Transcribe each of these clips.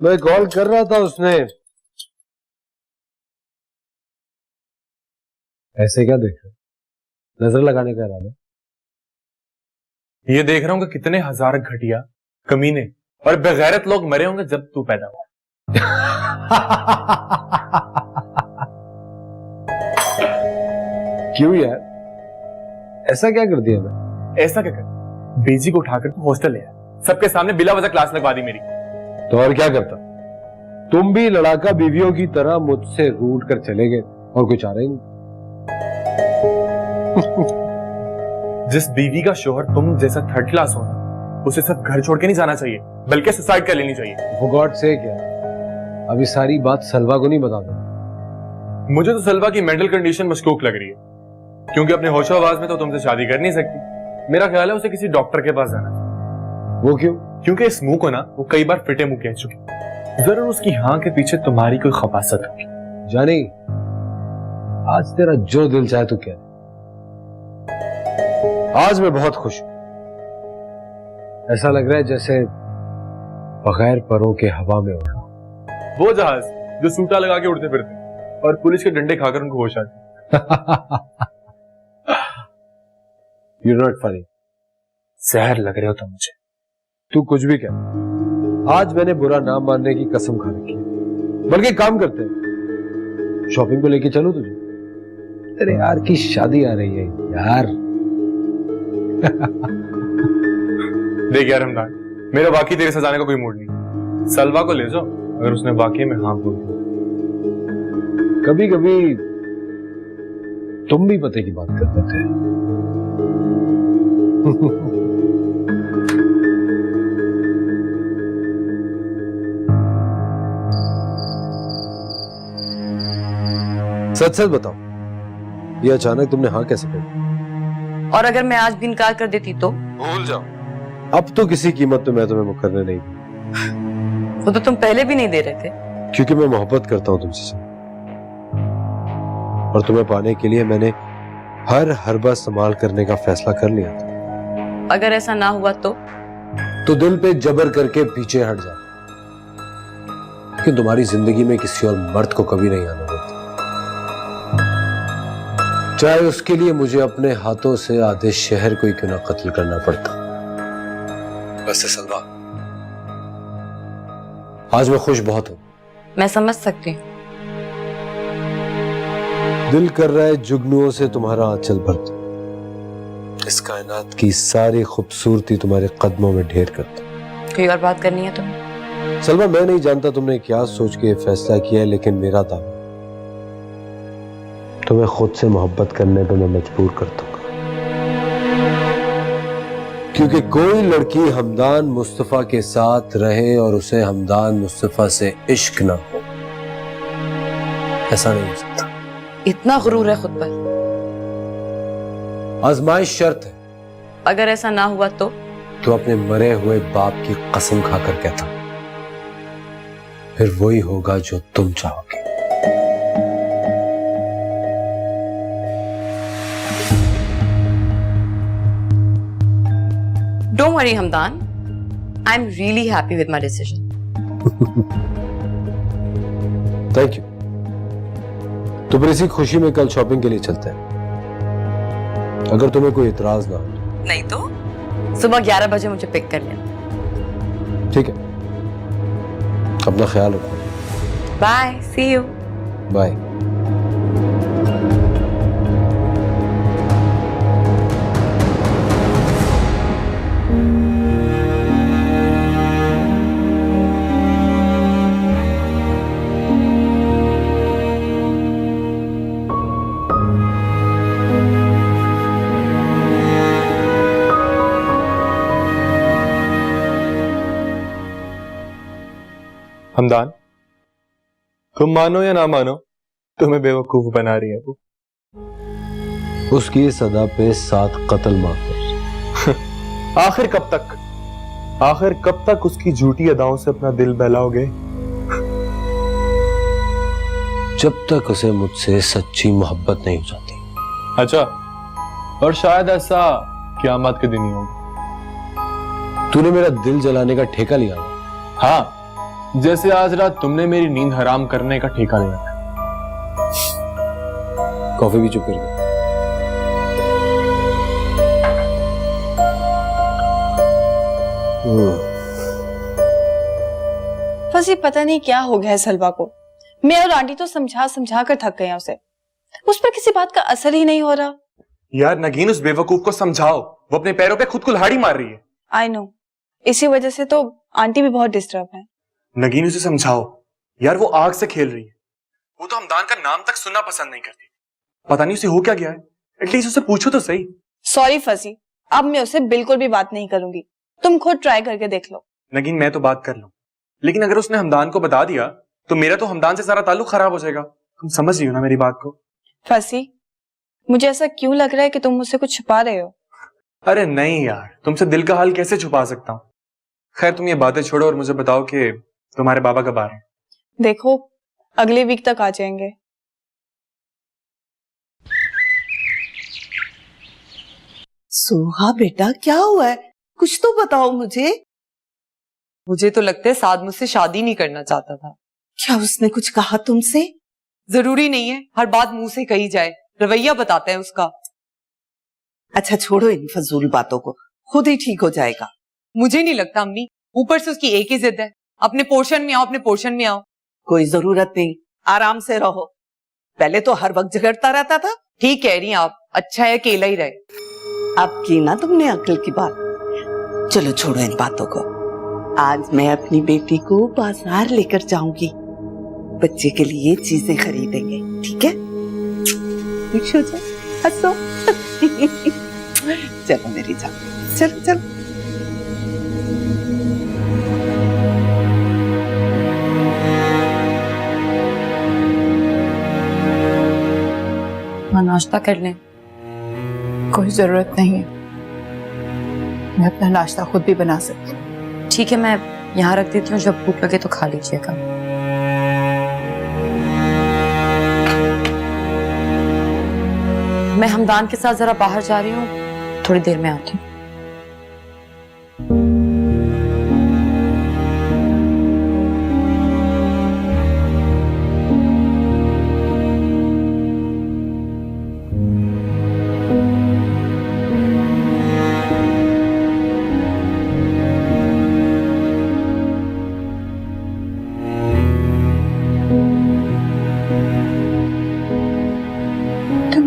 मैं कॉल कर रहा था, उसने ऐसे क्या देख रहे, नजर लगाने का इरादा? ये देख रहा हूँ कि कितने हजार घटिया, कमीने और बेगैरत लोग मरे होंगे जब तू पैदा हुआ। क्यों यार, ऐसा क्या कर दिया मैं? ऐसा क्या कर, बेजी को उठाकर तू हॉस्टल ले आया, सबके सामने बिला वजह क्लास लगवा दी मेरी। तो और क्या करता? तुम भी लड़ाका बीवियों की तरह मुझसे रूठ कर चले गए और कुछ आ रहे नहीं। जिस बीवी का शोहर तुम जैसा थर्ड क्लास होना, उसे सब घर छोड़ के नहीं जाना चाहिए, बल्कि सुसाइड कर लेनी चाहिए। For God's sake यार, अभी सारी बात सलवा को नहीं बता दो। मुझे तो सलवा की मेंटल कंडीशन मशकूक लग रही है, क्योंकि अपने होशो आवाज में तो तुमसे शादी कर नहीं सकती। मेरा ख्याल है उसे किसी डॉक्टर के पास जाना चाहिए। वो क्यों? क्योंकि इस मुंह को ना वो कई बार फिटे मुंह कह चुकी, जरूर उसकी हाँ के पीछे तुम्हारी कोई खबासत होगी। जानी, आज तेरा जो दिल चाहे तो क्या। आज मैं बहुत खुश हूं, ऐसा लग रहा है जैसे बगैर परों के हवा में उड़ रहा हूं। वो जहाज जो सूटा लगा के उड़ते फिरते और पुलिस के डंडे खाकर उनको होश आती। You're not funny. जहर लग रहे हो तुम मुझे। तू कुछ भी कह, आज मैंने बुरा नाम मानने की कसम खा रखी है। बल्कि काम करते हैं, शॉपिंग को लेके चलो तुझे। तेरे यार की शादी आ रही है यार। देख यार हमदान, मेरा वाकई तेरे साथ जाने का कोई मूड नहीं। सलवा को ले जाओ अगर उसने वाकई में हाँ बोल दिया। कभी कभी तुम भी पते की बात कर देते हैं। सच सच बताओ, ये अचानक तुमने हाँ कैसे कही? और अगर मैं आज भी इनकार कर देती तो? भूल जाओ, अब तो किसी कीमत पे मैं तुम्हें मुकर्रर नहीं दूं। वो तो तुम पहले भी नहीं दे रहे थे। क्योंकि मैं मोहब्बत करता हूं तुमसे, और तुम्हें पाने के लिए मैंने हर हरबा संभाल करने का फैसला कर लिया था। अगर ऐसा ना हुआ तो दिल पे जबर करके पीछे हट जा, कि तुम्हारी जिंदगी में किसी और मर्द को कभी नहीं आना देती, चाहे उसके लिए मुझे अपने हाथों से आधे शहर को ही क्यों ना कत्ल करना पड़ता। वैसे सलवा, आज मैं खुश बहुत हूं। मैं समझ सकती हूँ। दिल कर रहा है जुगनुओं से तुम्हारा आंचल भर दूं, इस कायनात की सारी खूबसूरती तुम्हारे कदमों में ढेर कर दूं। कोई और बात करनी है तुम्हें? सलमा, मैं नहीं जानता तुमने क्या सोच के ये फैसला किया है, लेकिन मेरा दावा तुम्हें खुद से मोहब्बत करने पे मैं मजबूर कर दूंगा। क्योंकि कोई लड़की हमदान मुस्तफा के साथ रहे और उसे हमदान मुस्तफा से इश्क ना हो, ऐसा नहीं हो सकता। इतना गुरूर है खुद पर। आजमाइश शर्त है। अगर ऐसा ना हुआ तो अपने मरे हुए बाप की कसम खाकर कहता, फिर वही होगा जो तुम चाहोगे। Don't worry, Hamdan. I'm really happy with my decision. Thank you. तो फिर इसी खुशी में कल शॉपिंग के लिए चलते हैं, अगर तुम्हें कोई इतराज ना हो। नहीं तो सुबह 11 बजे मुझे पिक कर लेना। ठीक है, अपना ख्याल रखो। Bye, see you. Bye. Hamdan, तुम मानो या ना मानो, तुम्हें बेवकूफ बना रही है वो। उसकी सदा पे 7 कत्ल माफ। आखिर कब तक उसकी झूठी अदाओं से अपना दिल बहलाओगे? जब तक उसे मुझसे सच्ची मोहब्बत नहीं हो जाती। अच्छा, और शायद ऐसा क़यामत के दिन ही होगा। तूने मेरा दिल जलाने का ठेका लिया। हाँ, जैसे आज रात तुमने मेरी नींद हराम करने का ठेका ले रखा। कॉफी भी चुप कर दे। फसी पता नहीं क्या हो गया है सलवा को। मैं और आंटी तो समझा समझा कर थक गए हैं उसे। उस पर किसी बात का असर ही नहीं हो रहा। यार नगीन, उस बेवकूफ को समझाओ, वो अपने पैरों पे खुद कुल्हाड़ी मार रही है। आई नो, इसी वजह से तो आंटी भी बहुत डिस्टर्ब है। नगीन उसे समझाओ यार, वो आग से खेल रही है। वो तो हमदान का नाम तक सुनना पसंद नहीं करती। पता नहीं उसे हो क्या गया है। एटलीस्ट उसे पूछो तो सही। सॉरी फसी, अब मैं उसे बिल्कुल भी बात नहीं करूंगी। तुम खुद ट्राई करके देख लो। नगीन मैं तो बात कर लूं, लेकिन अगर उसने हमदान को बता दिया तो मेरा तो हमदान से सारा ताल्लुक खराब हो जाएगा। तुम समझ रही हो ना मेरी बात को? फसी, मुझे ऐसा क्यों लग रहा है कि तुम मुझसे कुछ छुपा रहे हो? अरे नहीं यार, तुमसे दिल का हाल कैसे छुपा सकता हूँ। खैर तुम ये बातें छोड़ो और मुझे बताओ कि तुम्हारे बाबा कब आ रहे हैं? देखो, अगले वीक तक आ जाएंगे। सोहा बेटा, क्या हुआ है? कुछ तो बताओ मुझे। मुझे तो लगता है साद मुझसे शादी नहीं करना चाहता था। क्या उसने कुछ कहा तुमसे? जरूरी नहीं है हर बात मुंह से कही जाए, रवैया बताते हैं उसका। अच्छा छोड़ो इन फजूल बातों को, खुद ही ठीक हो जाएगा। मुझे नहीं लगता अम्मी, ऊपर से उसकी एक ही जिद है, अपने पोर्शन में आओ, अपने पोर्शन में आओ। कोई जरूरत नहीं, आराम से रहो। पहले तो हर वक्त झगड़ता रहता था। ठीक कह रही हैं आप, अच्छा है अकेला ही रहे। अब की ना तुमने अक्ल की बात। चलो छोड़ो इन बातों को। आज मैं अपनी बेटी को बाजार लेकर जाऊंगी। बच्चे के लिए चीजें खरीदेंगे, ठीक है? खुश हो जाओ, हंसो। चलो मेरी जान, चलो चलो। हाँ, नाश्ता कर लें। कोई जरूरत नहीं है, मैं अपना नाश्ता खुद भी बना सकती हूँ। ठीक है, मैं यहाँ रख देती हूँ, जब भूख लगे तो खा लीजिएगा। मैं हमदान के साथ जरा बाहर जा रही हूँ, थोड़ी देर में आती हूँ।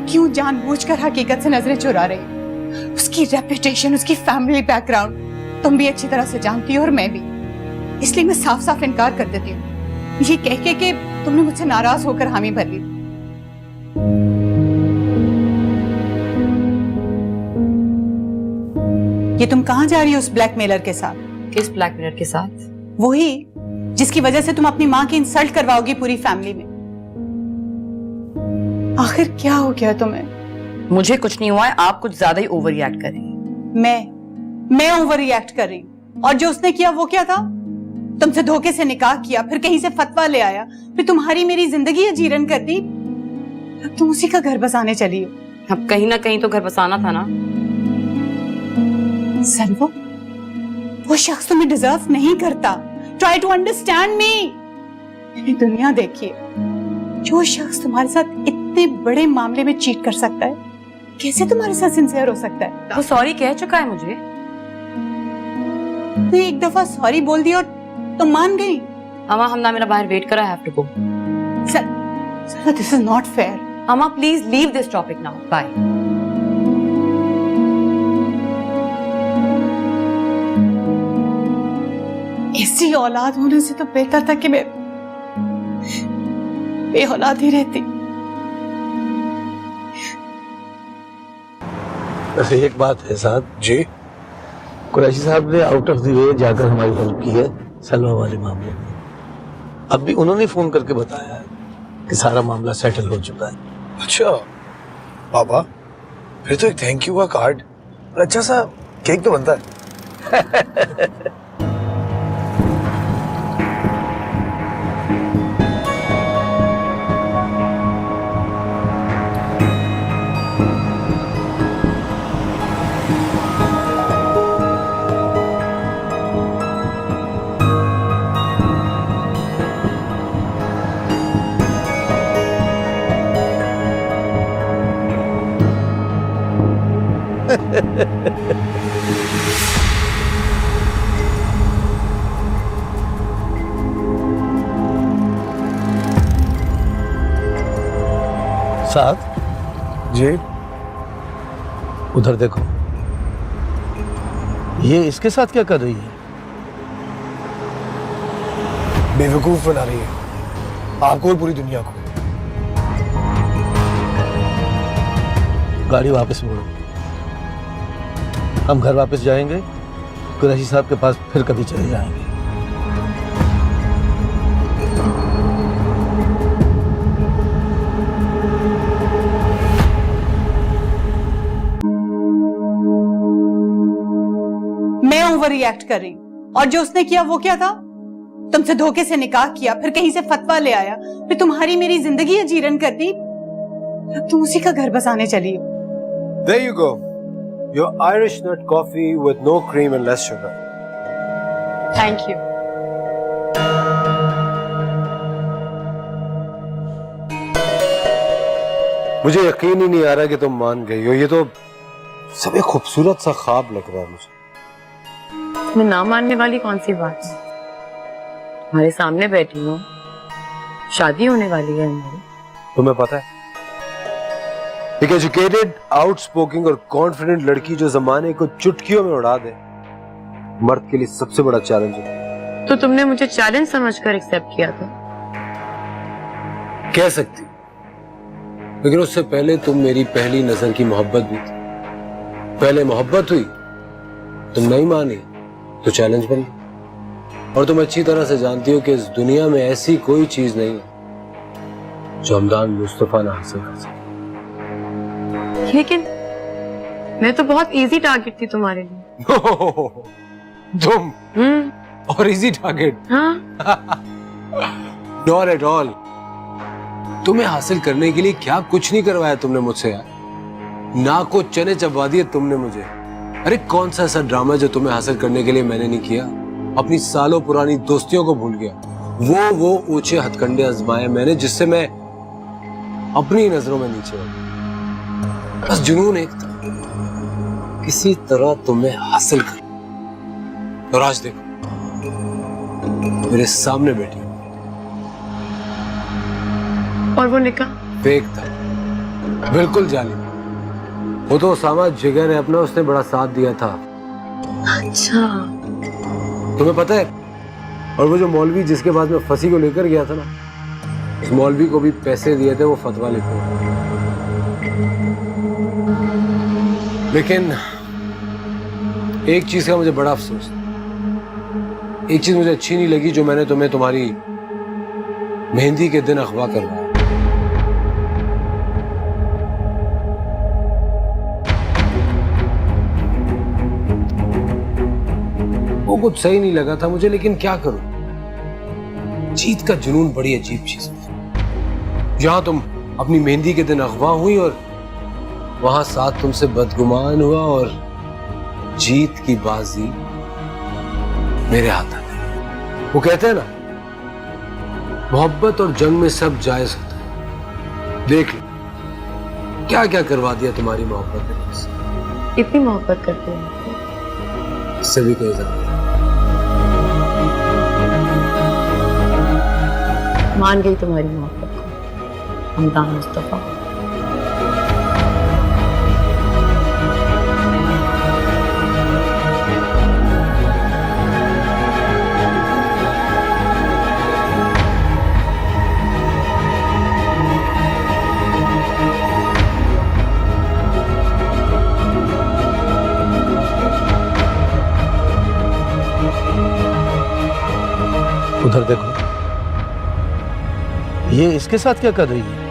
क्यों जानबूझकर हकीकत से नजरें चुरा रही हो? उसकी रेपुटेशन, उसकी फैमिली बैकग्राउंड तुम भी अच्छी तरह से जानती हो और मैं भी। इसलिए मैं साफ साफ इनकार कर देती हूँ, ये कह के कि तुमने मुझसे नाराज होकर हामी भर ली। ये तुम कहाँ जा रही हो उस ब्लैकमेलर के साथ? किस ब्लैकमेलर के साथ? वही जिसकी वजह से तुम अपनी माँ की इंसल्ट करवाओगी पूरी फैमिली में। आखिर क्या हो गया तुम्हें? मुझे कुछ नहीं हुआ है, आप कुछ ज्यादा ही ओवर रिएक्ट कर रही हैं। मैं ओवर रिएक्ट कर रही हूँ? और जो उसने किया वो क्या था? तुमसे धोखे से निकाह किया, फिर कहीं से फतवा ले आया, फिर तुम्हारी मेरी जिंदगी अजीरन कर दी। अब तुम उसी का घर बसाने चली हो। अब कहीं ना कहीं तो घर बसाना था ना। सलवा, वो शख्स तुम्हें डिजर्व नहीं करता। Try to understand me. दुनिया देखिए, जो शख्स तुम्हारे साथ इतने बड़े मामले में चीट कर सकता है, कैसे तुम्हारे साथ सिंसियर हो सकता है? वो सॉरी कह चुका है मुझे। तो एक दफा सॉरी बोल दिया और तुम मान गई। अम्मा, हमदा मेरा बाहर वेट कर रहा है, I have to go. Sir, this is not fair. अम्मा please leave this topic now, bye. ऐसी औलाद होने से तो बेहतर था कि मैं बेऔलाद ही रहती। वैसे एक बात है साहब जी, कुरैशी साहब ने आउट ऑफ द वे जाकर हमारी हेल्प की है सलवा वाले मामले में। अब भी उन्होंने फोन करके बताया है कि सारा मामला सेटल हो चुका है। अच्छा पापा, फिर तो एक थैंक यू का कार्ड और अच्छा सा केक तो बनता है। साथ जी उधर देखो, ये इसके साथ क्या कर रही है? बेवकूफ बना रही है आपको और पूरी दुनिया को। गाड़ी वापस मोड़ो, हम घर वापस जाएंगे, कुरैशी साहब के पास फिर कभी चले जाएंगे। मैं ओवर रिएक्ट कर रही हूँ, और जो उसने किया वो क्या था? तुमसे धोखे से निकाह किया, फिर कहीं से फतवा ले आया, फिर तुम्हारी मेरी जिंदगी अजीरन कर दी। अब तुम उसी का घर बसाने चली हो। There you go. Your Irish nut coffee with no cream and less sugar. Thank you. मुझे यकीन ही नहीं आ रहा कि तुम मान गई हो। ये तो सब एक खूबसूरत सा ख्वाब लग रहा है मुझे। मैं ना मानने वाली कौन सी बात है? हमारे सामने बैठी हूँ, शादी होने वाली है हमारी। तुम्हें पता है, एक एजुकेटेड, आउटस्पोकिंग और कॉन्फिडेंट लड़की जो जमाने को चुटकियों में उड़ा दे, मर्द के लिए सबसे बड़ा चैलेंज है। तो तुमने मुझे चैलेंज समझकर एक्सेप्ट किया था? कह सकती, लेकिन उससे पहले तुम मेरी पहली नजर की मोहब्बत भी थी। पहले मोहब्बत हुई, तुम नहीं मानी तो चैलेंज बन गई। और तुम अच्छी तरह से जानती हो कि इस दुनिया में ऐसी कोई चीज नहीं है जो हमदान मुस्तफा ना हासिल कर सके। लेकिन मैं तो बहुत इजी टारगेट थी तुम्हारे लिए। तुम और इजी टारगेट? हाँ। Not at all. तुम्हें हासिल करने के लिए क्या कुछ नहीं करवाया तुमने मुझसे यार। ना को चने चबा दिए तुमने मुझे। अरे कौन सा ऐसा ड्रामा जो तुम्हें हासिल करने के लिए मैंने नहीं किया? अपनी सालों पुरानी दोस्तियों को भूल गया। वो ऊंचे हथकंडे आजमाए मैंने जिससे मैं अपनी नजरों में नीचे हो। बस जुनून एक था, किसी तरह तुम्हें हासिल कर। और आज देखो मेरे सामने बैठी। और वो निकाह फेक था, बिल्कुल जाली। वो तो उसामा जिगर है अपना, उसने बड़ा साथ दिया था। अच्छा, तुम्हें पता है? और वो जो मौलवी जिसके बाद में फंसी को लेकर गया था ना, उस मौलवी को भी पैसे दिए थे वो फतवा लिखने। लेकिन एक चीज का मुझे बड़ा अफसोस, एक चीज मुझे अच्छी नहीं लगी जो मैंने तुम्हें तुम्हारी मेहंदी के दिन अगवा करवाया। वो कुछ सही नहीं लगा था मुझे, लेकिन क्या करूं? जीत का जुनून बड़ी अजीब चीज है। जहां तुम अपनी मेहंदी के दिन अगवा हुई और वहां साथ तुमसे बदगुमान हुआ और जीत की बाजी मेरे हाथ आ गई। वो कहते हैं ना, मोहब्बत और जंग में सब जायज होता है। देख लो क्या क्या करवा दिया तुम्हारी मोहब्बत ने मुझसे। इतनी मोहब्बत करते हैं इससे भी कहीं ज्यादा। मान गई तुम्हारी मोहब्बत को, हमदान मुस्तफा। उधर देखो, ये इसके साथ क्या कर रही है?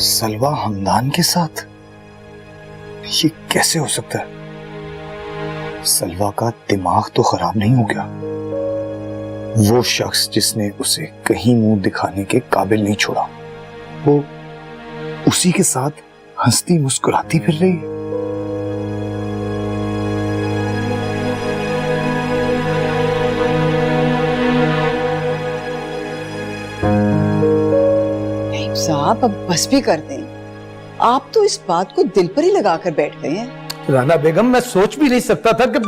सलवा हमदान के साथ? ये कैसे हो सकता है? सलवा का दिमाग तो खराब नहीं हो गया? वो शख्स जिसने उसे कहीं मुंह दिखाने के काबिल नहीं छोड़ा, वो उसी के साथ हंसती मुस्कुराती फिर रही है। साहब अब बस भी कर दें। आप तो इस बात को दिल पर ही लगा कर बैठ गए हैं। राना बेगम, मैं सोच भी नहीं सकता था कि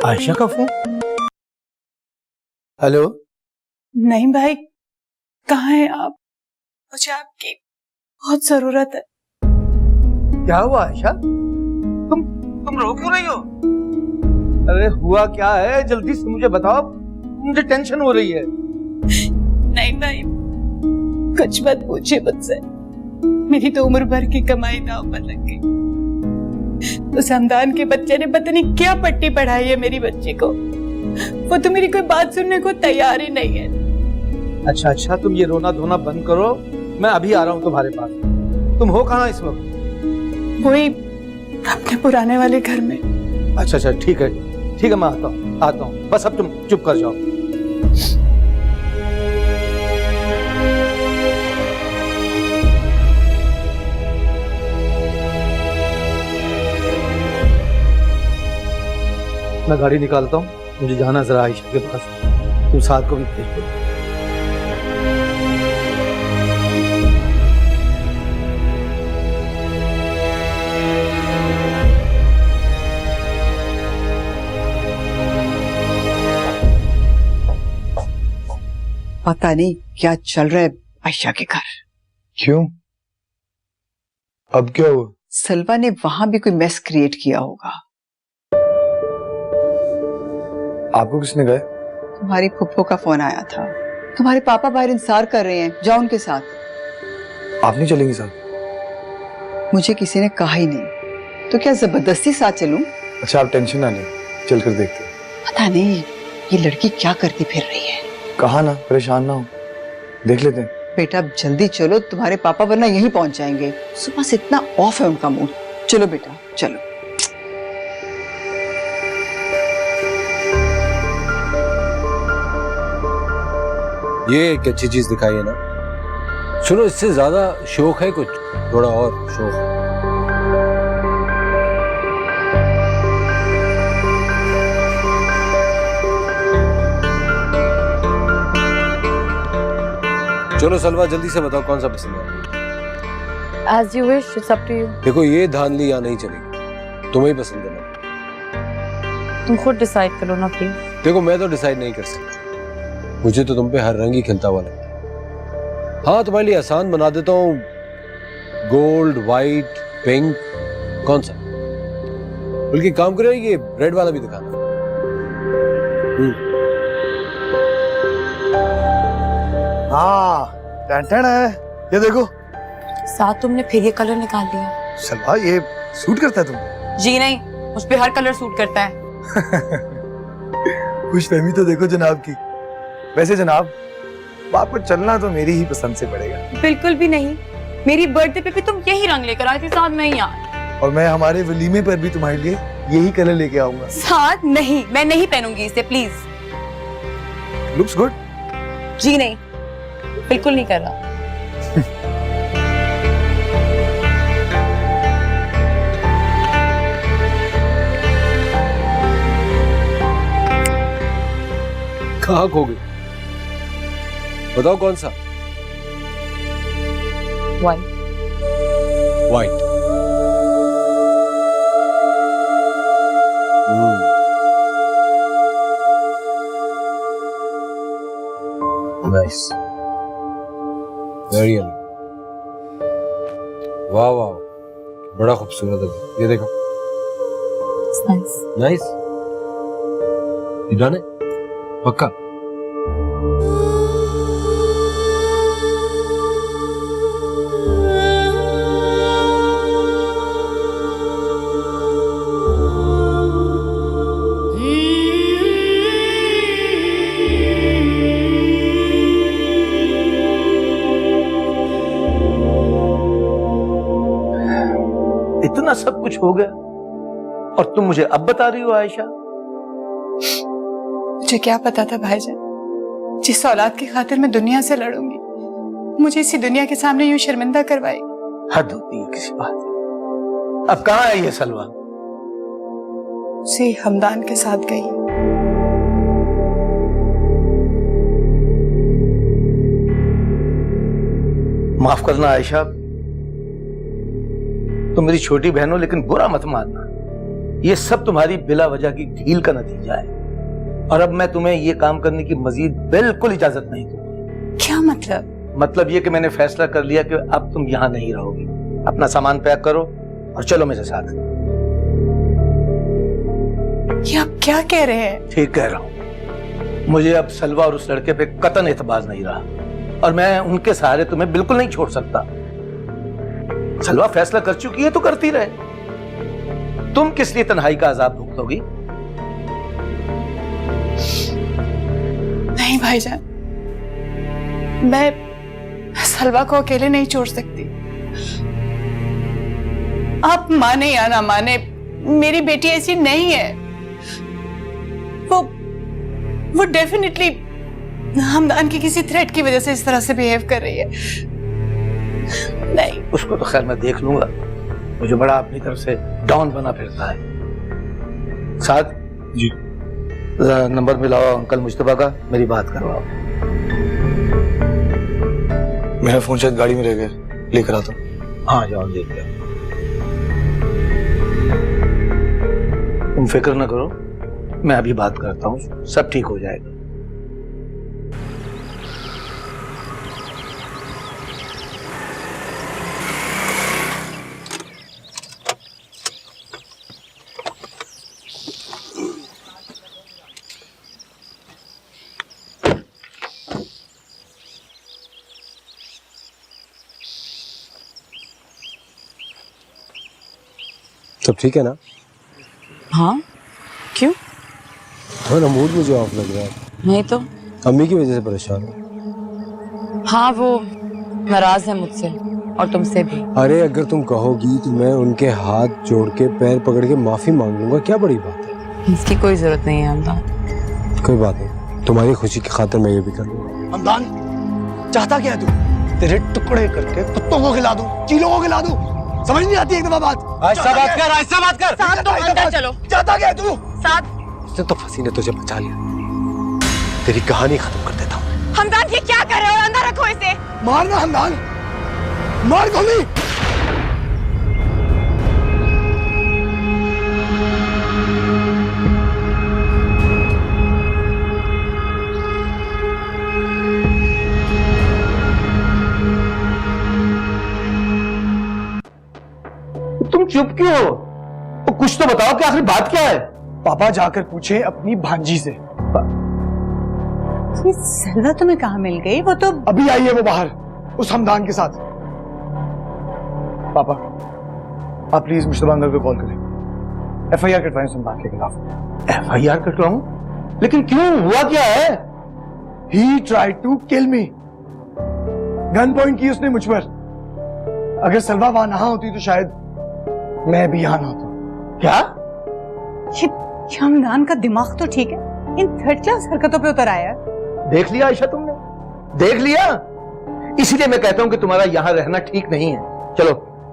आयशा का फोन। हेलो। नहीं भाई, कहाँ हैं आप? मुझे आपकी बहुत जरूरत है। क्या हुआ आयशा? तुम रो क्यों रही हो? अरे हुआ क्या है, जल्दी से मुझे बताओ, मुझे टेंशन हो रही है। नहीं भाई, कुछ मत पूछिए मुझसे। मेरी तो उम्र भर की कमाई दांव पर लग गई। उस हमदान के बच्चे ने पता नहीं क्या पट्टी पढ़ाई है मेरी बच्ची को। वो तो मेरी कोई बात सुनने को तैयार ही नहीं है। अच्छा, तुम ये रोना धोना बंद करो, मैं अभी आ रहा हूँ तुम्हारे पास। तुम हो कहाँ इस वक्त? वही अपने पुराने वाले घर में। अच्छा, ठीक है, मैं आता हूँ। बस अब तुम चुप कर जाओ। मैं गाड़ी निकालता हूँ, मुझे जाना जरा आयशा के पास। तुम साथ को भी भेज दो। पता नहीं क्या चल रहा है आयशा के घर। क्यों? अब क्या हुआ? सलवा ने वहां भी कोई मेस क्रिएट किया होगा। आपको किसने कहा? तुम्हारी फुप्पो का फोन आया था। तुम्हारे पापा बाहर इंतजार कर रहे हैं, जाओ उनके साथ। आप नहीं चलेंगी साथ? मुझे किसी ने कहा ही नहीं, तो क्या जबरदस्ती साथ चलूं? अच्छा, आप टेंशन ना लें, चल कर देखते हैं। पता नहीं ये लड़की क्या करती फिर रही है। कहा ना, परेशान ना हो, देख लेते हैं। बेटा जल्दी चलो, तुम्हारे पापा वरना यहीं पहुंच जाएंगे। सुबह से इतना ऑफ है उनका मूड। चलो बेटा चलो। ये एक अच्छी चीज दिखाई है ना। सुनो, इससे ज्यादा शौक है कुछ, थोड़ा और शौक। चलो सलवा, जल्दी से बताओ कौन सा पसंद है। As you wish, it's up to you. देखो, ये धांधली यहाँ नहीं चलेगी, तुम्हें ही पसंद करना। तुम खुद डिसाइड करो ना प्लीज। देखो, मैं तो डिसाइड नहीं कर सकता, मुझे तो तुम पे हर रंग ही खिलता हुआ लगता है। हाँ, तुम्हारे लिए आसान बना देता हूँ, गोल्ड, व्हाइट, पिंक, कौन सा? बल्कि काम करो, ये रेड वाला भी दिखाना। हाँ, टेंशन है, ये देखो। साथ तुमने फिर ये कलर निकाल लिया। सलवा, ये सूट करता है तुमको? जी नहीं, मुझ पे हर कलर सूट करता है। खुशफहमी तो देखो जनाब की। वैसे जनाब, बाप को चलना तो मेरी ही पसंद से पड़ेगा। बिल्कुल भी नहीं, मेरी बर्थडे पे भी तुम यही रंग लेकर आए थे, साथ में ही यार। और मैं हमारे वलीमे पर भी तुम्हारे लिए यही कलर लेके आऊंगा। साथ नहीं, मैं नहीं पहनूंगी इसे प्लीज। Looks good. जी नहीं, बिल्कुल नहीं कर रहा। कहाँ खो गई? बताओ कौन सा? व्हाइट। व्हाइट। नाइस, वेरी वाह वाह, बड़ा खूबसूरत है। ये देखो, नाइस। डन है पक्का? इतना सब कुछ हो गया और तुम मुझे अब बता रही हो आयशा? मुझे क्या पता था भाईजान, जिस औलाद की खातिर मैं दुनिया से लड़ूंगी, मुझे इसी दुनिया के सामने यूं शर्मिंदा करवाई। हद होती है किसी बात की। अब कहाँ है ये सलवा? उसी हमदान के साथ गई। माफ करना आयशा, तुम मेरी छोटी बहन हो, लेकिन बुरा मत मानना। ये सब तुम्हारी बिला वजह की ढील का नतीजा है, और अब मैं तुम्हें ये काम करने की मजीद बिल्कुल इजाजत नहीं दूंगा। क्या मतलब? मतलब ये कि मैंने फैसला कर लिया कि अब तुम यहाँ नहीं रहोगी। अपना सामान पैक करो और चलो मेरे साथ। ये आप क्या कह रहे हैं? ठीक कह रहा हूं। मुझे अब सलवा और उस लड़के पे कतन एतबार नहीं रहा, और मैं उनके सहारे तुम्हें बिल्कुल नहीं छोड़ सकता। सलवा फैसला कर चुकी है तो करती रहे। तुम किस लिए तन्हाई का अजाब भुगतोगी? नहीं भाईजान, मैं सलवा को अकेले नहीं छोड़ सकती। आप माने या ना माने, मेरी बेटी ऐसी नहीं है। वो डेफिनेटली हमदान की किसी थ्रेट की वजह से इस तरह से बिहेव कर रही है। नहीं, उसको तो खैर मैं देख लूंगा। मुझे बड़ा अपनी तरफ से डॉन बना फिरता है। साथ जी। नंबर मिलाओ अंकल मुस्तफा का, मेरी बात करवाओ। मेरा फोन शायद गाड़ी में रह गया, लेकर आता हूँ। हाँ जाओ देख लो। तुम फिक्र न करो, मैं अभी बात करता हूँ, सब ठीक हो जाएगा। सब ठीक है ना? हाँ, क्यों? थोड़ा मूड मुझे ऑफ लग रहा है। नहीं तो। अम्मी की वजह से परेशान हूँ। हाँ, वो नाराज है मुझसे और तुमसे भी। अरे अगर तुम कहोगी तो मैं उनके हाथ जोड़ के पैर पकड़ के माफी मांग लूंगा, क्या बड़ी बात है। इसकी कोई जरूरत नहीं है हमदान। कोई बात नहीं, तुम्हारी खुशी की खातिर मैं ये भी कर लूंगा। हमदान, चाहता क्या है तू? तेरे टुकड़े करके कुत्तों को खिला दूं, चीलों को खिला दूं? समझ नहीं आती एक दफा बात? ऐसा बात कर, ऐसा बात कर। साथ तो अंदर चलो। चाहता क्या है तू? साथ। उसने तो फंसी ने तुझे बचा लिया। तेरी कहानी खत्म कर देता हूँ। हमदान ये क्या कर रहे हो? अंदर रखो इसे। मारना हमदान, मार गोली। तुम चुप क्यों हो? तो कुछ तो बताओ कि आखिर बात क्या है? पापा जाकर पूछे अपनी भांजी से। ये सलवा तुम्हें कहाँ मिल गई? वो तो अभी आई है वो बाहर, उस हमदान के साथ। पापा, आप प्लीज मुश्तबा अंकल को कॉल करें, FIR कटवाएं उस हमदान के खिलाफ। FIR कटवाऊं? लेकिन क्यों, हुआ क्या है? He tried to kill me. Gun point की उसने मुझ पर। अगर सलवा वहां ना होती तो शायद मैं भी यहाँ ना होता। क्या? ये हमदान का दिमाग तो ठीक है, इन थर्ड क्लास हरकतों पे उतर आया है। देख लिया आयशा तुमने? देख लिया? इसीलिए मैं कहता हूं कि तुम्हारा यहां रहना ठीक नहीं है। चलो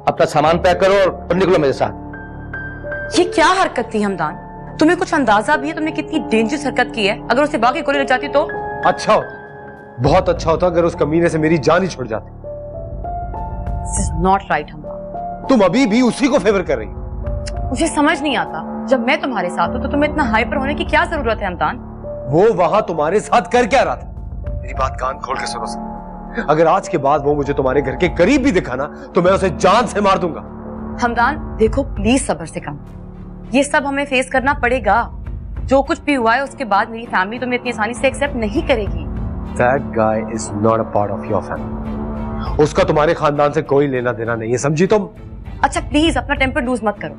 अपना सामान पैक करो और निकलो मेरे साथ। ये क्या हरकत थी हमदान? तुम्हें कुछ अंदाजा भी है तुमने कितनी डेंजरस हरकत की है? अगर उसे बाकी गोली लग जाती तो? अच्छा होता, बहुत अच्छा होता अगर उस कमीने से मेरी जान ही छुट जाती। This is not right Hamdan. तुम अभी भी उसी को फेवर कर रही हो। मुझे समझ नहीं आता, जब मैं तुम्हारे साथ हूं तो तुम्हें इतना हाइपर होने की क्या जरूरत है हमदान? वो वहां तुम्हारे साथ कर क्या रहा था? मेरी बात कान खोल के सुनो सब। अगर आज के बाद वो मुझे तुम्हारे घर के करीब भी दिखा ना तो मैं उसे जान से मार दूंगा। हमदान देखो, प्लीज सब्र से काम। ये सब हमें फेस करना पड़ेगा। जो कुछ भी हुआ है उसके बाद मेरी फैमिली तुम्हें इतनी आसानी से एक्सेप्ट नहीं करेगी। That guy is not a part of your family. उसका तुम्हारे खानदान से कोई लेना देना नहीं है, समझी तुम? अच्छा प्लीज अपना टेम्पर लूज मत करो,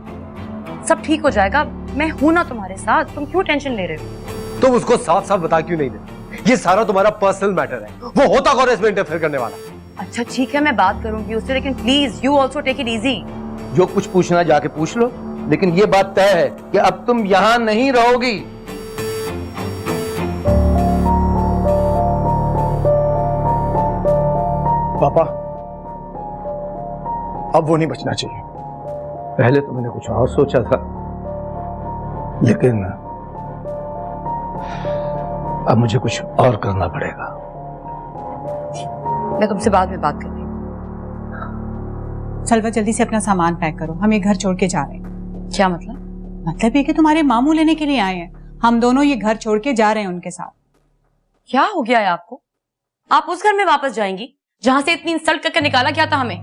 सब ठीक हो जाएगा। मैं हूं ना तुम्हारे साथ, तुम क्यों टेंशन ले रहे हो? तुम उसको साफ साफ बता क्यों नहीं देते? ये सारा तुम्हारा पर्सनल मैटर है, वो होता कौन है इसमें इंटरफेयर करने वाला? अच्छा ठीक है, मैं बात करूंगी उससे, लेकिन please you also take it easy. जो कुछ पूछना जाके पूछ लो, लेकिन ये बात तय है कि अब तुम यहां नहीं रहोगी। पापा, अब वो नहीं बचना चाहिए। पहले तो मैंने कुछ और सोचा था, लेकिन अब मुझे कुछ और करना पड़ेगा। मैं तुमसे बाद में बात करती हूँ। सलवा जल्दी से अपना सामान पैक करो, हम ये घर छोड़ के जा रहे हैं। क्या मतलब? मतलब ये कि तुम्हारे मामू लेने के लिए आए हैं, हम दोनों ये घर छोड़ के जा रहे हैं उनके साथ। क्या हो गया है आपको? आप उस घर में वापस जाएंगी जहां से इतनी इंसल्ट करके निकाला क्या था हमें?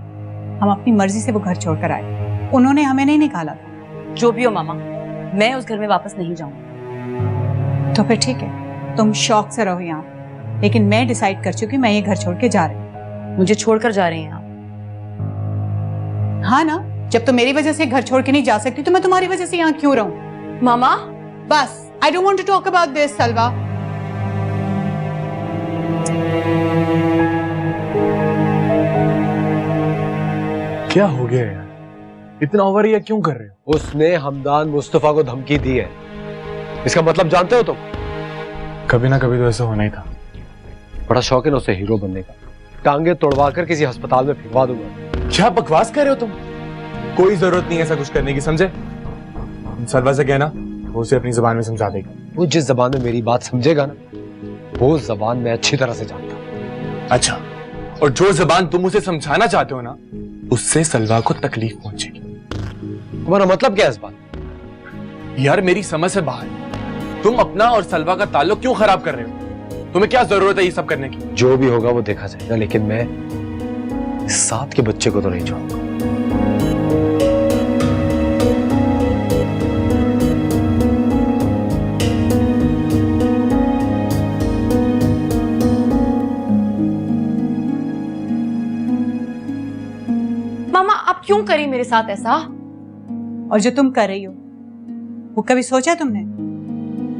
हम अपनी मर्जी से वो घर छोड़कर आए, उन्होंने हमें नहीं निकाला था। जो भी हो मामा, मैं उस घर में वापस नहीं जाऊंगी। तो फिर ठीक है, तुम शौक से रहो यहाँ, लेकिन मैं डिसाइड कर चुकी मैं ये घर छोड़ के जा रही हूँ। मुझे छोड़कर जा रहे हैं आप? हाँ ना, जब तुम मेरी वजह से घर छोड़ के नहीं जा सकती तो मैं तुम्हारी वजह से यहाँ क्यों रहूं? मामा बस, I don't want to talk about this Salwa. क्या हो गया यार, इतना ओवर रिएक्ट क्यों कर रहे हो? उसने हमदान मुस्तफा को धमकी दी है, इसका मतलब जानते हो तुम? कभी ना कभी तो ऐसा होना ही था। बड़ा शौक है ना उसे हीरो बनने का, टांगे तोड़वा कर किसी अस्पताल में फिरवा दूंगा। क्या बकवास कर रहे हो तुम? कोई जरूरत नहीं है ऐसा कुछ करने की, समझे? सलवा से कहना, वो उसे अपनी जुबान में समझा देगी। वो जिस जबान में मेरी बात समझेगा ना, वो जबान मैं अच्छी तरह से जानता हूं। अच्छा, और जो जबान तुम उसे समझाना चाहते हो ना, उससे सलवा को तकलीफ पहुंचेगी। तुम्हारा मतलब क्या है इस बात? यार मेरी समझ से बाहर, तुम अपना और सलवा का ताल्लुक क्यों खराब कर रहे हो? तुम्हें क्या जरूरत है ये सब करने की? जो भी होगा वो देखा जाएगा, लेकिन मैं इस साथ के बच्चे को तो नहीं छोड़ूंगा। मामा आप क्यों करें मेरे साथ ऐसा? और जो तुम कर रही हो वो कभी सोचा तुमने?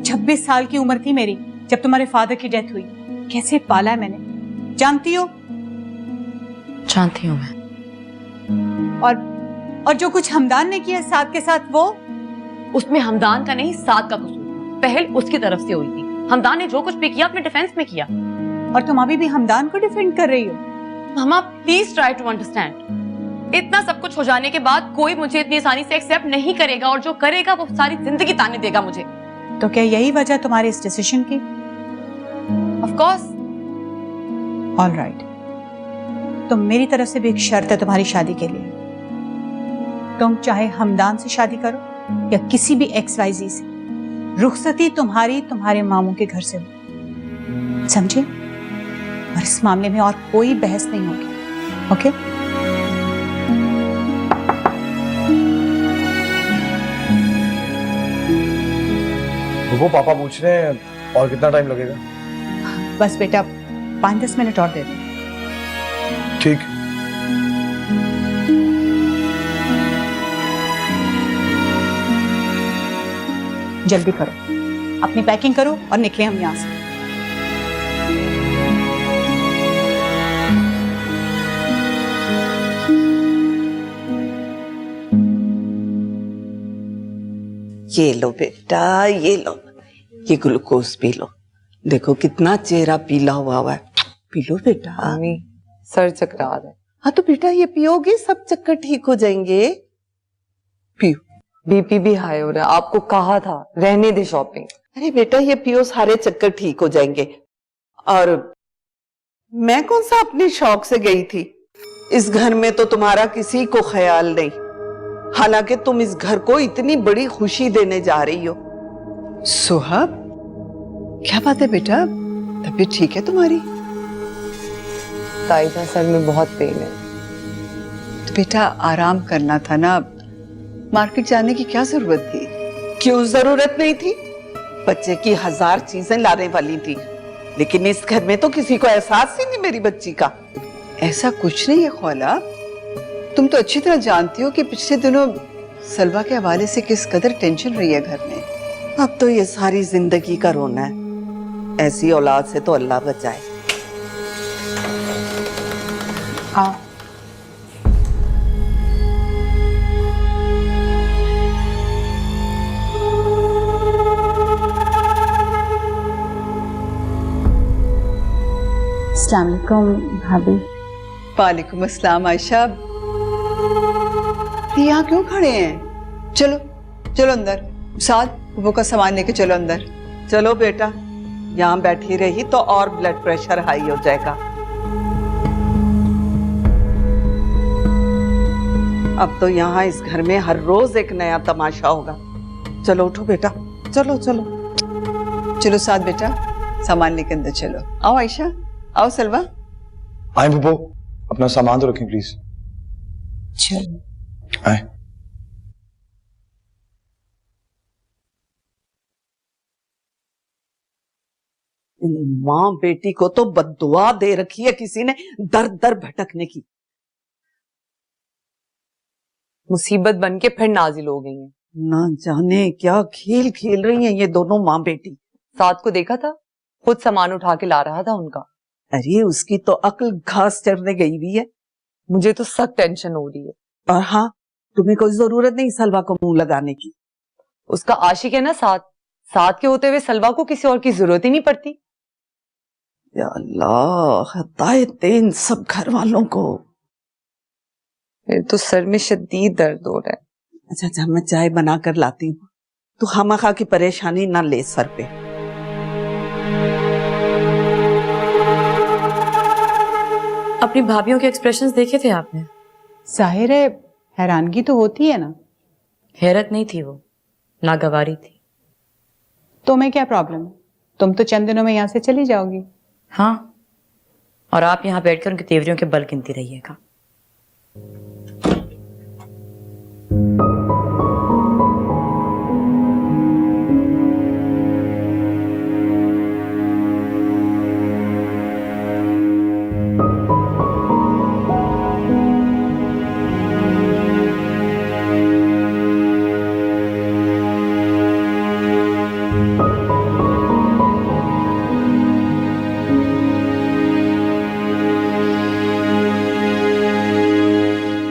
26 साल की उम्र थी मेरी जब तुम्हारे फादर की डेथ हुई। कैसे पाला है मैंने, जानती हो? जानती हूँ मैं। और जो कुछ हमदान ने किया साथ के साथ, वो उसमें हमदान का नहीं, साथ का कसूर था। पहल उसकी तरफ से हुई थी। हमदान ने जो कुछ भी किया अपने डिफेंस में किया। और तुम अभी भी हमदान को डिफेंड कर रही हो। मामा प्लीज ट्राई टू अंडरस्टैंड। इतना सब कुछ हो जाने के बाद कोई मुझे इतनी आसानी से एक्सेप्ट नहीं करेगा, और जो करेगा वो सारी जिंदगी ताने देगा मुझे। तो क्या यही वजह तुम्हारे इस डिसीजन की? Of course. ऑल राइट, तो मेरी तरफ से भी एक शर्त है तुम्हारी शादी के लिए। तुम चाहे हमदान से शादी करो या किसी भी XYZ से, रुखसती तुम्हारी तुम्हारे मामू के घर से हो, समझे? और इस मामले में और कोई बहस नहीं होगी, ओके? वो पापा पूछ रहे हैं और कितना टाइम लगेगा? बस बेटा 5-10 मिनट और दे दो। ठीक। जल्दी करो, अपनी पैकिंग करो और निकले हम यहाँ से। ये लो बेटा, ये लो, ये ग्लूकोज पी लो। देखो कितना चेहरा पीला हुआ है, पी लो बेटा। मम्मी सर चकरा रहा है। हाँ तो बेटा ये पियोगे सब चक्कर ठीक हो जाएंगे, पियो। बीपी भी हाई हो रहा है, आपको कहा था रहने दे शॉपिंग। अरे बेटा ये पियो, सारे चक्कर ठीक हो जाएंगे। और मैं कौन सा अपने शौक से गई थी? इस घर में तो तुम्हारा किसी को ख्याल नहीं, हालांकि तुम इस घर को इतनी बड़ी खुशी देने जा रही हो। सुहाब, क्या बात है बेटा, तबीयत ठीक है तुम्हारी? ताईजा सर में बहुत पेन है। तो बेटा आराम करना था ना, मार्केट जाने की क्या जरूरत थी? क्यों जरूरत नहीं थी? बच्चे की 1000 चीजें लाने वाली थी, लेकिन इस घर में तो किसी को एहसास ही नहीं मेरी बच्ची का। ऐसा कुछ नहीं है ख्वाला, तुम तो अच्छी तरह जानती हो कि पिछले दिनों सलवा के हवाले से किस कदर टेंशन रही है घर में। अब तो ये सारी जिंदगी का रोना है, ऐसी औलाद से तो अल्लाह बचाए। हाँ अस्सलाम वालेकुम भाभी। वालेकुम अस्सलाम आयशा, यहाँ क्यों खड़े हैं? चलो चलो अंदर, साथ वो का सामान लेके चलो अंदर। चलो बेटा, यहाँ बैठी रही तो और ब्लड प्रेशर हाई हो जाएगा। अब तो यहाँ इस घर में हर रोज एक नया तमाशा होगा। चलो उठो बेटा, चलो चलो। चलो साथ बेटा, सामान लेकर अंदर चलो। आओ आयशा, आओ सलवा। आए बुबो, अपना सामान तो रखें प्लीज। चलो आए। माँ बेटी को तो बद्दुआ दे रखी है किसी ने, दर दर भटकने की। मुसीबत बन के फिर नाजिल हो गई है। ना जाने क्या खेल खेल रही हैं ये दोनों माँ बेटी। साथ को देखा था, खुद सामान उठा के ला रहा था उनका। अरे उसकी तो अक्ल घास चरने गई हुई है। मुझे तो सख्त टेंशन हो रही है। और हाँ, तुम्हें कोई जरूरत नहीं सलवा को मुंह लगाने की। उसका आशिक है ना साथ, साथ के होते हुए सलवा को किसी और की जरूरत ही नहीं पड़ती। या अल्लाह, हिदायत दे इन सब घर वालों को। मेरे तो सर में शदीद दर्द हो रहा है। अच्छा अच्छा, मैं चाय बना कर लाती हूँ। तू खामखा की परेशानी ना ले सर पे। अपनी भाभीयों के एक्सप्रेशंस देखे थे आपने? जाहिर है हैरानगी तो होती है ना। हैरत नहीं थी वो, नागवारी थी। तुम्हें क्या प्रॉब्लम है? तुम तो चंद दिनों में यहाँ से चली जाओगी। हाँ, और आप यहाँ बैठकर उनकी तेवरियों के बल गिनती रहिएगा।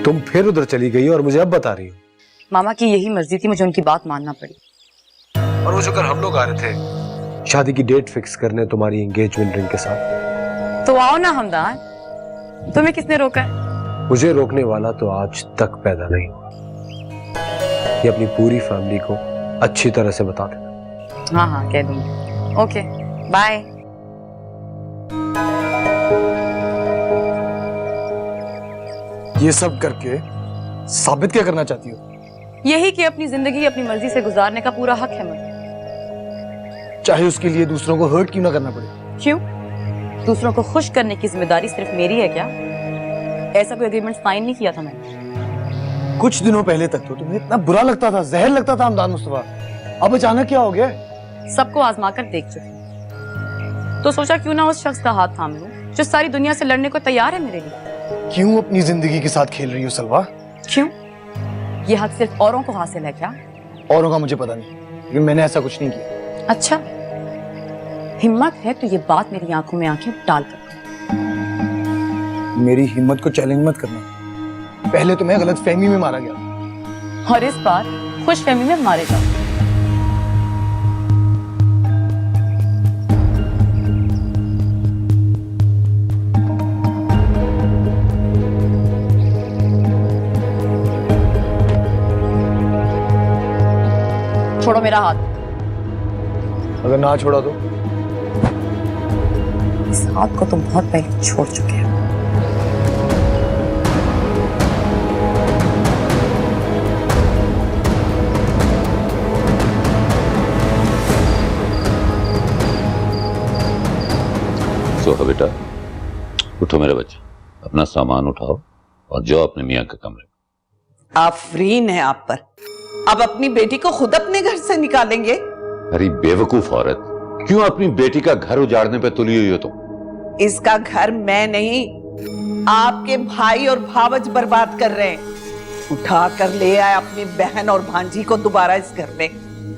तुम फिर उधर चली गई और मुझे अब बता रही हो? मामा की यही मर्जी थी, मुझे उनकी बात मानना पड़ी। और वो जो कल हम लोग आ रहे थे शादी की डेट फिक्स करने तुम्हारी एंगेजमेंट रिंग के साथ, तो आओ ना हमदान, तुम्हें किसने रोका है? मुझे रोकने वाला तो आज तक पैदा नहीं हुआ। ये अपनी पूरी फैमिली को अच्छी तरह से बता देना। हाँ हाँ, कह दूंगी। Okay, bye. ये सब करके साबित क्या करना चाहती हो? यही कि अपनी जिंदगी अपनी मर्जी से गुजारने का पूरा हक है मुझे। चाहे उसके लिए दूसरों को हर्ट क्यों ना करना पड़े। क्यों? दूसरों को खुश करने की जिम्मेदारी सिर्फ मेरी है क्या? ऐसा कोई एग्रीमेंट साइन नहीं किया था मैंने। कुछ दिनों पहले तक तो तुम्हें इतना बुरा लगता था, जहर लगता था हमदान मुस्तफा। अब अचानक क्या हो गया? सबको आजमा कर देख चुकी, तो सोचा क्यों ना उस शख्स का हाथ थाम लूं जो सारी दुनिया से लड़ने को तैयार है मेरे लिए। क्यों अपनी जिंदगी के साथ खेल रही हो सलवा? क्यों? ये हक सिर्फ औरों को हासिल है क्या? औरों का मुझे पता नहीं, लेकिन मैंने ऐसा कुछ नहीं किया। अच्छा, हिम्मत है तो ये बात मेरी आंखों में आंखें डाल कर। मेरी हिम्मत को चैलेंज मत करना। पहले तो मैं गलत फहमी में मारा गया, और इस बार खुश फहमी में मारे जाओ। छोड़ो मेरा हाथ। अगर ना छोड़ा तो? इस हाथ को तुम बहुत पहले छोड़ चुके हो। सोहा बेटा, उठो मेरे बच्चे, अपना सामान उठाओ और जाओ अपने मियाँ के कमरे। आफरीन है आप पर। अब अपनी बेटी को खुद अपने घर से निकालेंगे? अरे बेवकूफ औरत, क्यों अपनी बेटी का घर उजाड़ने पे तुली हुई हो तुम? इसका घर मैं नहीं, आपके भाई और भावज बर्बाद कर रहे हैं। उठा कर ले आए अपनी बहन और भांजी को दोबारा इस घर में।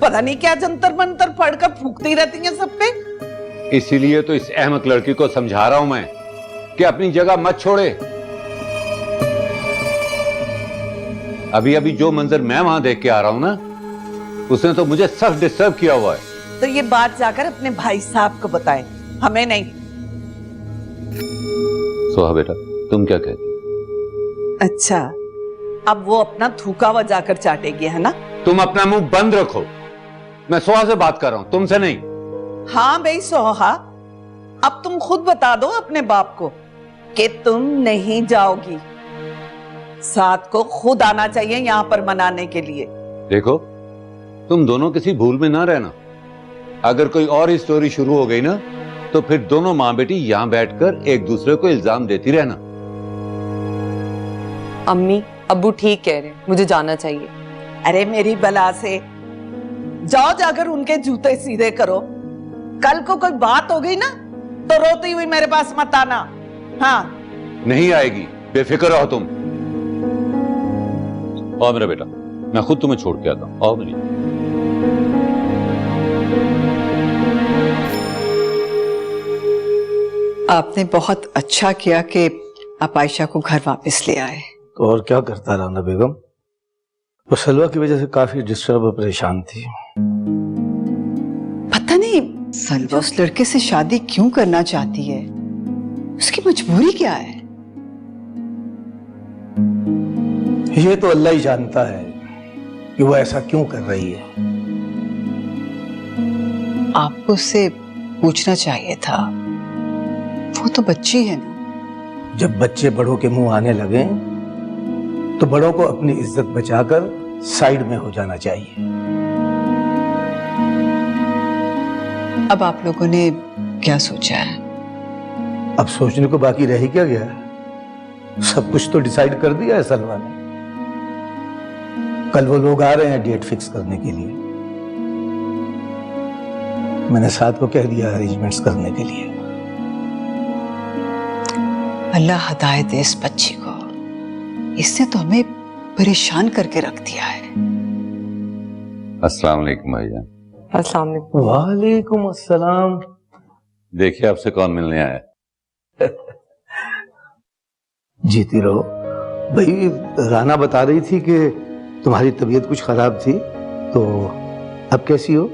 पता नहीं क्या जंतर मंतर पढ़कर फूकती रहती हैं सब पे। इसीलिए तो इस अहमक लड़की को समझा रहा हूं मैं कि अपनी जगह मत छोड़े। अभी अभी जो मंजर मैं वहां देख के आ रहा हूं ना, उसने तो मुझे सख्त डिस्टर्ब किया हुआ है। तो ये बात जाकर अपने भाई साहब को बताएं, हमें नहीं। सोहा बेटा, तुम क्या कहती? अच्छा, अब वो अपना थूका हुआ जाकर चाटेगी, है ना? तुम अपना मुंह बंद रखो, मैं सोहा से बात कर रहा हूं, तुमसे नहीं। हाँ भाई सोहा, अब तुम खुद बता दो अपने बाप को कि तुम नहीं जाओगी। साथ को खुद आना चाहिए यहाँ पर मनाने के लिए। देखो, तुम दोनों किसी भूल में ना रहना। अगर कोई और ही स्टोरी शुरू हो गई ना, तो फिर दोनों माँ बेटी यहाँ बैठकर एक दूसरे को इल्जाम देती रहना। अम्मी अब्बू ठीक कह रहे हैं, मुझे जाना चाहिए। अरे मेरी बला से जाओ, जाकर उनके जूते सीधे करो। कल को कोई बात हो गई ना तो रोती हुई मेरे पास मत आना। हाँ, नहीं आएगी, बेफिक्र रहो तुम। और मेरा बेटा, मैं खुद तुम्हें छोड़ के आता हूँ। और मेरी आपने बहुत अच्छा किया कि आप आयशा को घर वापस ले आए। तो और क्या करता रहा ना बेगम, वो सलवा की वजह से काफी डिस्टर्ब और परेशान थी। पता नहीं सलवा उस लड़के से शादी क्यों करना चाहती है, उसकी मजबूरी क्या है? ये तो अल्लाह ही जानता है कि वो ऐसा क्यों कर रही है। आपको उससे पूछना चाहिए था, वो तो बच्ची है ना। जब बच्चे बड़ों के मुंह आने लगे तो बड़ों को अपनी इज्जत बचाकर साइड में हो जाना चाहिए। अब आप लोगों ने क्या सोचा है? अब सोचने को बाकी रह ही क्या गया है? सब कुछ तो डिसाइड कर दिया है सलवा ने। कल वो लोग आ रहे हैं डेट फिक्स करने के लिए। मैंने साथ को कह दिया अरेंजमेंट्स करने के लिए। अल्लाह हिदायत दे इस बच्ची को, इसने तो हमें परेशान करके रख दिया है। अस्सलाम वालेकुम भाईजान। अस्सलाम वालेकुम। वालेकुम अस्सलाम। देखिए आपसे कौन मिलने आया। जीती रहो। भाई राना बता रही थी कि तुम्हारी तबीयत कुछ खराब थी, तो अब कैसी हो?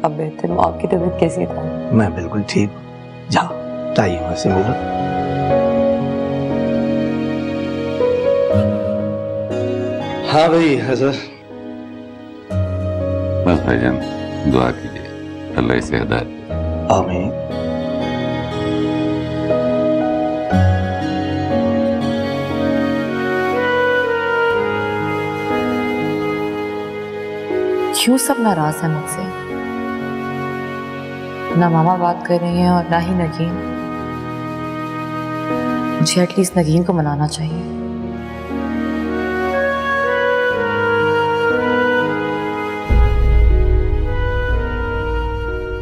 अब बेहतर। आपकी तबीयत कैसी था? मैं बिल्कुल ठीक हूँ। जाओ ताइमा से मिलो। हाँ भाई हजर। बस भाईजान दुआ कीजिए, अल्लाह इसे हिदायत दे। आमीन। क्यों सब नाराज है मुझसे? ना मामा बात कर रही हैं और ना ही नगीन। मुझे एटलीस्ट नगीन को मनाना चाहिए।